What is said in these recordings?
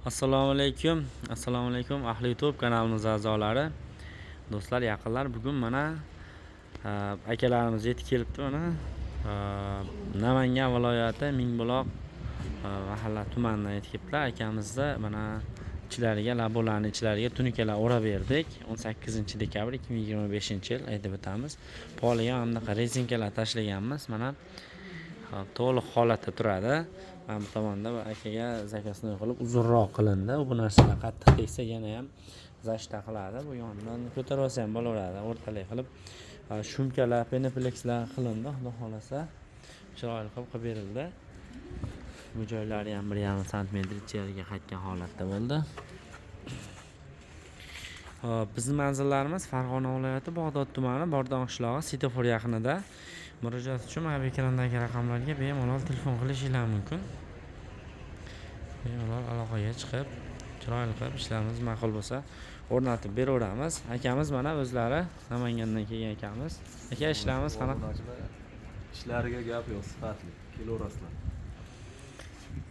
Assalomu alaykum ahli YouTube kanalimiz a'zolari. Do'stlar, yaqinlar, bugun mana akalarimiz yetib kelibdi. Mana Namangan viloyati Mingbuloq mahalla tumanidan yetib kelibdilar. Akamizni mana ichlariga, labolarning ichlariga tunikalar o'rab berdik. 18-dekabr 2025-yil aytib o'tamiz. Poliga hamda rezinkalar tashlaganmiz. Mana to'liq holatda turadi. Mana bu tomonda akaga zakasini qilib uzunroq qilindi. Bu narsalar qattiq tegsa yana ham zashta qiladi. Bu yonidan ko'tarib olsa ham bo'laveradi. O'rtalik qilib shumkalar, penaplekslar qilindi. Xudo xolasa chiroyli qilib berildi. Bu joylari ham 1,5 sm icheriga qaytgan holatda bo'ldi. Bizning manzillarimiz Farg'ona viloyati Bog'dod tumani Bordon qishlog'i Sitofor yaqinida. Murojaat uchun mana bu ekrandagi raqamlarga bemalol telefon qilishingiz mumkin. Bemalol aloqaga chiqib, chiroyli qilib ishlarimiz ma'qul bo'lsa o'rnatib beraveramiz. Akamiz mana o'zlari Namangandan kelgan akamiz. Aka, ishlarimiz qanaqa? Ishlariga gap yo'q, sifatli. Kelaverasizlar.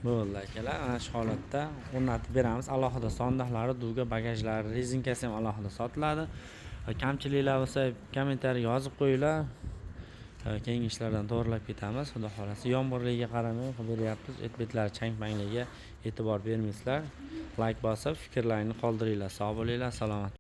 Bo'ldi akalar, ana shu holatda o'rnatib beramiz. Alohida sondiqlari, duga, bagajlari, rezinkasi ham alohida sotiladi. Kamchiliklar bo'lsa kommentariyaga yozib qo'yinglar. Keyingi ishlardan to'g'rilab ketamiz. Xudo xolasa yomg'irligiga qaramay qilib beryapmiz. Et-betlari chang-pangligiga e'tibor bermaysizlar. Like bosib, fikrlaringizni qoldiringlar. Sog' bo'linglar, salomat.